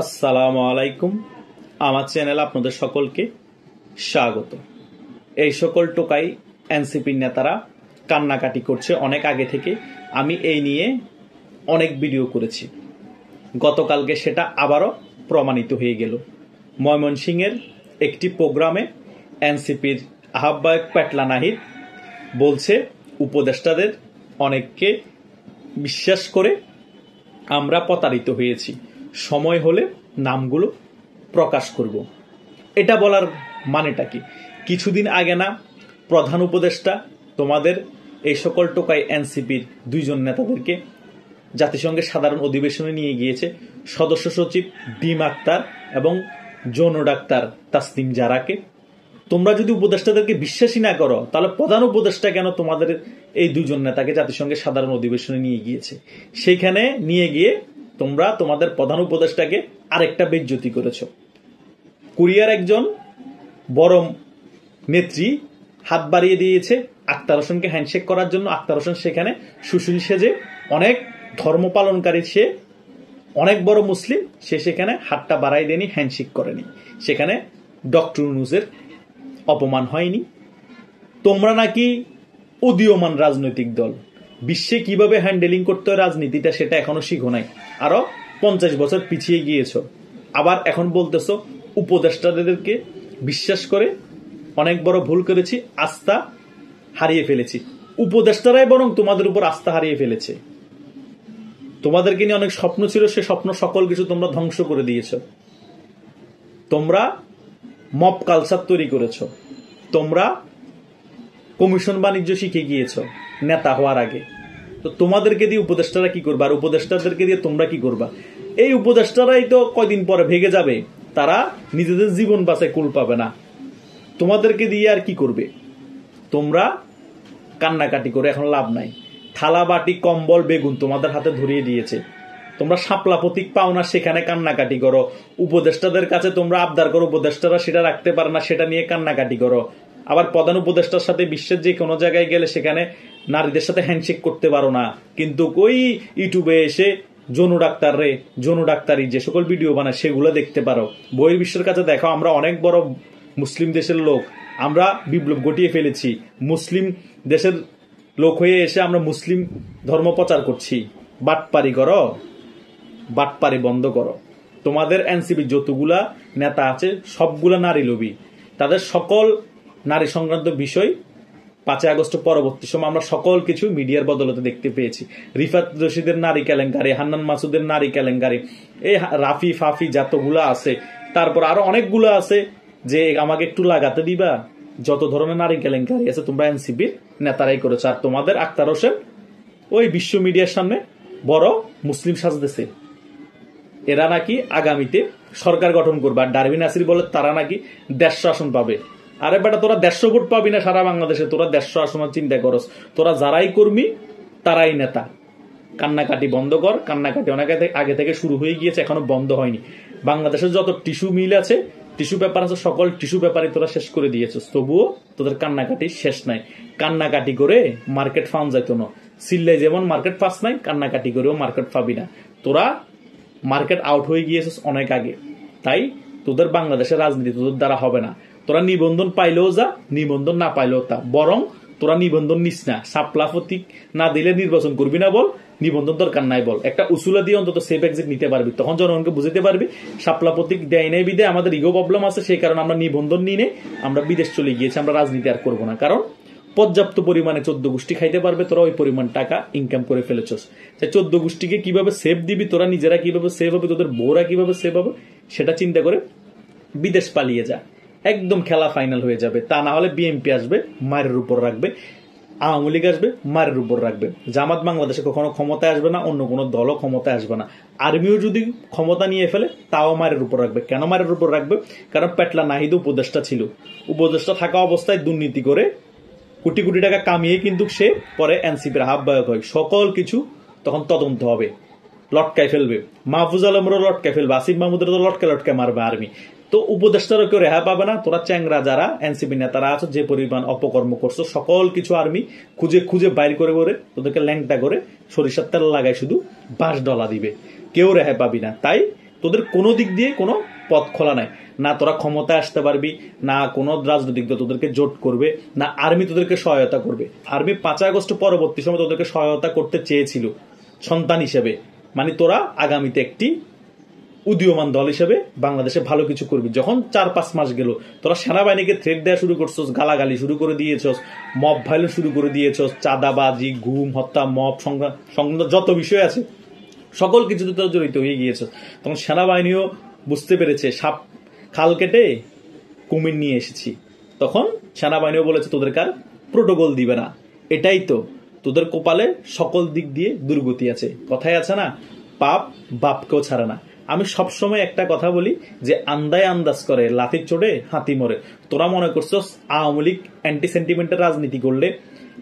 আসসালামু আলাইকুম। আমার চ্যানেলে আপনাদের সকলকে স্বাগত। এই সকল টোকাই এনসিপির নেতারা কান্নাকাটি করছে অনেক আগে থেকে। আমি এই নিয়ে অনেক ভিডিও করেছি। গতকালকে সেটা আবারও প্রমাণিত হয়ে গেল। ময়মনসিংহের একটি প্রোগ্রামে এনসিপির আহ্বায়ক পেটলা নাহিদ বলছে উপদেষ্টাদের অনেককে বিশ্বাস করে আমরা প্রতারিত হয়েছি, সময় হলে নামগুলো প্রকাশ করব। এটা বলার মানেটা কি? কিছুদিন আগে না প্রধান উপদেষ্টা তোমাদের এই সকল টোকাই এনসিপির দুইজন নেতাদেরকে জাতিসংঘের সাধারণ অধিবেশনে নিয়ে গিয়েছে, সদস্য সচিব ডিম আক্তার এবং যৌন ডাক্তার তাসনিম জারাকে। তোমরা যদি উপদেষ্টাদেরকে বিশ্বাসই না করো, তাহলে প্রধান উপদেষ্টা কেন তোমাদের এই দুজন নেতাকে জাতিসংঘের সাধারণ অধিবেশনে নিয়ে গিয়েছে? সেইখানে নিয়ে গিয়ে তোমরা তোমাদের প্রধান উপদেষ্টাকে আরেকটা বেইজ্জতি করেছো। কোরিয়ার একজন বড় নেত্রী হাত বাড়িয়ে দিয়েছে আক্তার হোসেনকে হ্যান্ডশেক করার জন্য। আক্তার হোসেন সেখানে সুশীল সেজে, অনেক ধর্ম পালনকারী, সে অনেক বড় মুসলিম, সে সেখানে হাতটা বাড়াই দেয়নি, হ্যান্ডশেক করেনি। সেখানে ডক্টর ইউনূসের অপমান হয়নি। তোমরা নাকি উদীয়মান রাজনৈতিক দল, বিশ্বে কিভাবে হ্যান্ডেলিং করতে হয় রাজনীতিটা সেটা এখনো শিখো নাই, আরো 50 বছর পিছিয়ে গিয়েছ। আবার এখন বলতেছো উপদেষ্টাদেরকে বিশ্বাস করে অনেক বড় ভুল করেছি, আস্থা হারিয়ে ফেলেছি। উপদেষ্টারাই বরং তোমাদের উপর আস্থা হারিয়ে ফেলেছে। তোমাদেরকে নিয়ে অনেক স্বপ্ন ছিল, সে স্বপ্ন সকল কিছু তোমরা ধ্বংস করে দিয়েছ। তোমরা মব কালচার তৈরি করেছ, তোমরা কমিশন বাণিজ্য শিখে গিয়েছ নেতা হওয়ার আগে। তো তোমাদেরকে দিয়ে উপদেষ্টারা কি করবা? আর উপদেষ্টাদেরকে দিয়ে তোমরা কি করবা? এই উপদেষ্টারাই তো কয়দিন পরে ভেঙে যাবে, তারা নিজেদের জীবন বাঁচায় কুল পাবে না। তোমাদেরকে দিয়ে আর কি করবে? তোমরা কান্নাকাটি করে এখন লাভ নাই। থালা বাটি কম্বল বেগুন তোমাদের হাতে ধরিয়ে দিয়েছে, তোমরা শাপলা প্রতীক পাও না, সেখানে কান্নাকাটি করো। উপদেষ্টাদের কাছে তোমরা আবদার করো, উপদেষ্টারা সেটা রাখতে পারে না, সেটা নিয়ে কান্নাকাটি করো। আবার প্রধান উপদেষ্টার সাথে বিশ্বের যে কোনো জায়গায় গেলে সেখানে নারীদের সাথে হ্যান্ডশেক করতে পারো না, কিন্তু ওই ইউটিউবে এসে যৌন ডাক্তারি যে সকল ভিডিও বানায় সেগুলো দেখতে পারো। বহির্বিশ্বের কাছে দেখো, আমরা অনেক বড় মুসলিম দেশের লোক, আমরা বিপ্লব ঘটিয়ে ফেলেছি। মুসলিম দেশের লোক হয়ে এসে আমরা মুসলিম ধর্ম প্রচার করছি। বাটপারি করো, বাটপারি বন্ধ করো। তোমাদের এনসিপি যতগুলা নেতা আছে সবগুলা নারী লোভী। তাদের সকল নারী সংক্রান্ত বিষয় 5 আগস্ট পরবর্তী সময় আমরা সকল কিছু মিডিয়ার বদলতে দেখতে পেয়েছি। রিফাত রশিদের নারী কেলেঙ্কারি, হান্নান মাসুদের নারী কেলেঙ্কারি, এই রাফি ফাফি যতগুলা আছে, তারপর আরো অনেকগুলো আছে যে আমাকে একটু লাগাতে দিবা। যত ধরনের নারী কেলেঙ্কারি আছে তোমরা এনসিপির নেতারাই করেছো। আর তোমাদের আক্তার হোসেন ওই বিশ্ব মিডিয়ার সামনে বড় মুসলিম সাজতেছে। এরা নাকি আগামীতে সরকার গঠন করবে। আর ডারবিন নাসির বলে তারা নাকি 150 আসন পাবে। আরে বেটা, তোরা 150 ভোট পাবি না সারা বাংলাদেশে, তোরা 150 আসনের চিন্তা করস। তোরা যারাই কর্মী তারাই নেতা। কান্নাকাটি বন্ধ কর। কান্নাকাটি অনেক আগে থেকে শুরু হয়ে গিয়েছে, এখনো বন্ধ হয়নি। বাংলাদেশের যত টিস্যু মিল আছে, টিস্যু পেপার আছে, সকল টিস্যু পেপারই তোরা শেষ করে দিয়েছিস, তবুও তোদের কান্নাকাটি শেষ নাই। কান্নাকাটি করে মার্কেট ফাউন যাইতো না। সিল্লাই যেমন মার্কেট পাস নাই, কান্নাকাটি করেও মার্কেট পাবি না। তোরা মার্কেট আউট হয়ে গিয়েছিস অনেক আগে। তাই তোদের বাংলাদেশের রাজনীতি তোদের দ্বারা হবে না। তোরা নিবন্ধন পাইলেও যা, নিবন্ধন না পাইলেও তা। বরং তোরা নিবন্ধন নিস না। সাপলা প্রতীক না দিলে নির্বাচন করবি না বল, নিবন্ধন দরকার নাই বল। একটা উসুলা দিয়ে অন্তত সেফ এক্সিট নিতে পারবি, তখন জনগণকে বুঝতে পারবি সাপলা প্রতীক দেয় নাই বিদে আমাদের ইগো প্রবলেম আছে, সেই কারণে আমরা নিবন্ধন নিয়ে আমরা বিদেশ চলে গিয়েছি, আমরা রাজনীতি আর করবো না। কারণ পর্যাপ্ত পরিমাণে 14 গোষ্ঠী খাইতে পারবে, তোরা ওই পরিমাণ টাকা ইনকাম করে ফেলেছস। 14 গোষ্ঠীকে কিভাবে সেভ দিবি, তোরা নিজেরা কিভাবে সেভ হবে, তোদের বউরা কিভাবে সেভ হবে, সেটা চিন্তা করে বিদেশ পালিয়ে যা। একদম খেলা ফাইনাল হয়ে যাবে। তা না হলে বিএনপি আসবে, মায়ের উপর রাখবে। আওয়ামী লীগ আসবে, মায়ের উপর রাখবে। জামাত বাংলাদেশে কখনো ক্ষমতায় আসবে না, অন্য কোনো দলও ক্ষমতায় আসবে না। আর্মিও যদি ক্ষমতা নিয়ে ফেলে তাও মায়ের উপর রাখবে। কেন মায়ের উপর রাখবে? কারণ পেটলা নাহিদ উপদেষ্টা ছিল। উপদেষ্টা থাকা অবস্থায় দুর্নীতি করে কোটি কোটি টাকা কামিয়ে কিন্তু সে পরে এনসিপির আহ্বায়ক হয়। সকল কিছু তখন তদন্ত হবে, লটকায় ফেলবে। মাহফুজ আলমরও লটকায় ফেলবে, আসিফ মাহমুদের তো লটকায় মারবে আর্মি। তো উপদেষ্টারও কেউ রেহা পাবে না। তোরা চ্যাংরা যারা এনসিপি নেতারা আছো, যে পরিমাণ অপকর্ম করছো, সকল কিছু আর্মি খুঁজে খুঁজে বাইর করে করে তোদেরকে ল্যাংটা করে সরিষার তেল লাগায় শুধু $5 দিবে। কেউ রেহাই পাবি না। তাই তোদের কোনো দিক দিয়ে কোনো পথ খোলা নাই। না তোরা ক্ষমতায় আসতে পারবি, না কোনো রাজনৈতিক দল তোদেরকে জোট করবে, না আর্মি তোদেরকে সহায়তা করবে। আর্মি 5 আগস্ট পরবর্তী সময় তোদেরকে সহায়তা করতে চেয়েছিল সন্তান হিসেবে, মানে তোরা আগামীতে একটি উদীয়মান দল হিসেবে বাংলাদেশে ভালো কিছু করবি। যখন 4-5 মাস গেল, তোরা সেনাবাহিনীকে থ্রেট দেওয়া শুরু করছস, গালাগালি শুরু করে দিয়েছস, মব ভায়োলেন্স শুরু করে দিয়েছস, চাঁদাবাজি, গুম হত্যা, মব সংক্রান্ত যত বিষয় আছে সকল কিছুতে তোরা জড়িত হয়ে গিয়েছস। তখন সেনাবাহিনীও বুঝতে পেরেছে সাপ খাল কেটে কুমির নিয়ে এসেছি। তখন সেনাবাহিনীও বলেছে তোদের কার প্রোটোকল দিবে না। এটাই তো তোদের কপালে সকল দিক দিয়ে দুর্গতি আছে। কথায় আছে না, পাপ বাপকেও ছাড়ে না। আমি সবসময় একটা কথা বলি যে আন্দায় আন্দাজ করে লাঠির চোটে হাতি মরে। তোরা মনে করছস আওয়ামী লীগ অ্যান্টি সেন্টিমেন্টের রাজনীতি করলে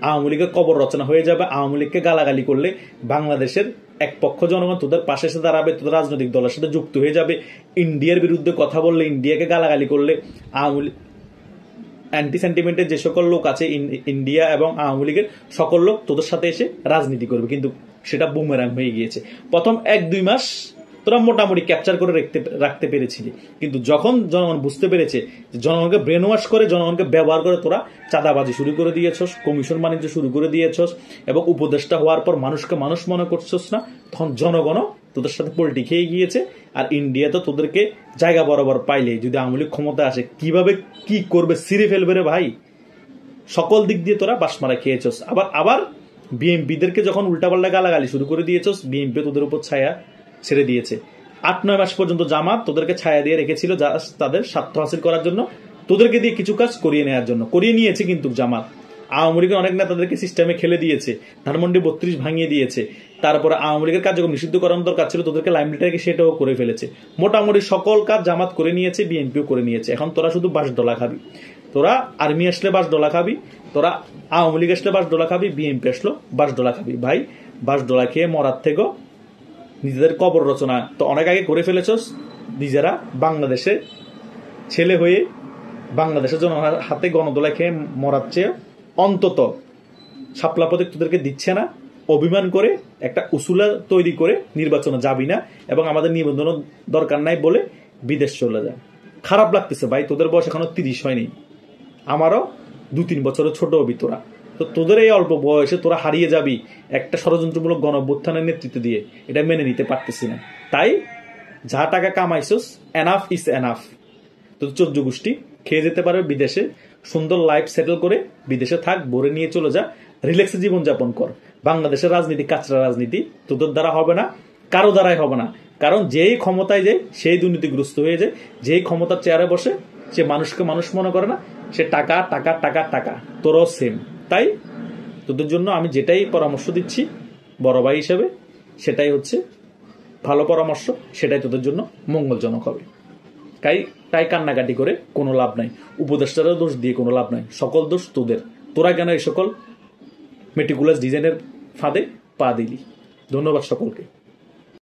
আওয়ামী লীগের কবর রচনা হয়ে যাবে, আওয়ামী লীগকে গালাগালি করলে বাংলাদেশের এক পক্ষ জনগণ তোদের পাশে এসে দাঁড়াবে, তোদের রাজনৈতিক দলের সাথে যুক্ত হয়ে যাবে। ইন্ডিয়ার বিরুদ্ধে কথা বললে, ইন্ডিয়াকে গালাগালি করলে আওয়ামী লীগ অ্যান্টি সেন্টিমেন্টের যে সকল লোক আছে ইন্ডিয়া এবং আওয়ামী লীগের সকল লোক তোদের সাথে এসে রাজনীতি করবে। কিন্তু সেটা বুমেরাং হয়ে গিয়েছে। প্রথম 1-2 মাস তোরা মোটামুটি ক্যাপচার করে রাখতে পেরেছিলি, কিন্তু যখন জনগণ বুঝতে পেরেছে যে জনগণকে ব্রেন ওয়াশ করে, জনগণকে ব্যবহার করে তোরা চাঁদাবাজি শুরু করে দিয়েছস, কমিশন বাণিজ্য শুরু করে দিয়েছস এবং উপদেষ্টা হওয়ার পর মানুষকে মানুষ মনে করছস না, তখন জনগণও তোদের সাথে পোল্টি খেয়ে গিয়েছে। আর ইন্ডিয়া তো তোদেরকে জায়গা বরাবর পাইলে যদি আওয়ামী লীগ ক্ষমতা আসে কিভাবে কি করবে ছিঁড়ে ফেলবে রে ভাই। সকল দিক দিয়ে তোরা বাসমারা খেয়েছস। আবার বিএমপিদেরকে যখন উল্টাপাল্টা গালাগালি শুরু করে দিয়েছস, বিএমপি তোদের উপর ছায়া ছেড়ে দিয়েছে। 8-9 মাস পর্যন্ত জামাত তোদেরকে ছায়া দিয়ে রেখেছিল তাদের স্বার্থ হাসিল করার জন্য, তোদেরকে দিয়ে কিছু কাজ করিয়ে নেওয়ার জন্য। করিয়ে নিয়েছে কিন্তু জামাত। আওয়ামী লীগের অনেক নেতাদেরকে সিস্টেমে খেলে দিয়েছে, ধানমন্ডি 32 ভাঙিয়ে দিয়েছে। তারপরে আওয়ামী লীগের কার্যক্রম নিষিদ্ধ করার দরকার ছিল, তোদেরকে লাইমলাইটে রেখে সেটাও করে ফেলেছে। মোটামুটি সকল কাজ জামাত করে নিয়েছে, বিএনপিও করে নিয়েছে। এখন তোরা শুধু বাঁশডলা খাবি। তোরা আর্মি আসলে বাঁশডলা খাবি, তোরা আওয়ামী লীগ আসলে বাঁশডলা খাবি, বিএনপি আসলো বাঁশডলা খাবি। ভাই বাঁশডলা খেয়ে মরার থেকেও নিজেদের কবর রচনা তো অনেক আগে করে ফেলেছস। নিজেরা বাংলাদেশে ছেলে হয়ে বাংলাদেশের জন্য হাতে গণদোলা খেয়ে মরাচ্ছে। অন্তত শাপলা প্রতীক তোদেরকে দিচ্ছে না, অভিমান করে একটা উসুলা তৈরি করে নির্বাচনে যাবি না এবং আমাদের নিবন্ধন দরকার নাই বলে বিদেশ চলে যায়। খারাপ লাগতেছে ভাই, তোদের বয়স এখনো 30 হয়নি, আমারও 2-3 বছরের ছোট হবি তোরা। তো তোদের এই অল্প বয়সে তোরা হারিয়ে যাবি একটা ষড়যন্ত্রমূলক গণঅভ্যুত্থানের নেতৃত্ব দিয়ে, এটা মেনে নিতে পারতেছি না। তাই যা টাকা কামাইছস এনাফ ইজ এনাফ। তোদের 14 গোষ্ঠী খেয়ে যেতে পারবে বিদেশে, সুন্দর লাইফ সেটেল করে বিদেশে থাক, ভরে নিয়ে চলে যা, রিল্যাক্সে জীবনযাপন কর। বাংলাদেশের রাজনীতি কাঁচরা রাজনীতি, তোদের দ্বারা হবে না, কারো দ্বারাই হবে না। কারণ যেই ক্ষমতায় যায় সেই দুর্নীতিগ্রস্ত হয়ে যায়, যেই ক্ষমতার চেয়ারে বসে সে মানুষকে মানুষ মনে করে না, সে টাকা টাকা টাকা টাকা। তোরও সেম। তাই তোদের জন্য আমি যেটাই পরামর্শ দিচ্ছি বড় ভাই হিসেবে, সেটাই হচ্ছে ভালো পরামর্শ, সেটাই তোদের জন্য মঙ্গলজনক হবে। তাই কান্নাকাটি করে কোনো লাভ নাই, উপদেষ্টারও দোষ দিয়ে কোনো লাভ নাই, সকল দোষ তোদের। তোরা কেন এই সকল মেটিকুলাস ডিজাইনের ফাঁদে পা দিলি? ধন্যবাদ সকলকে।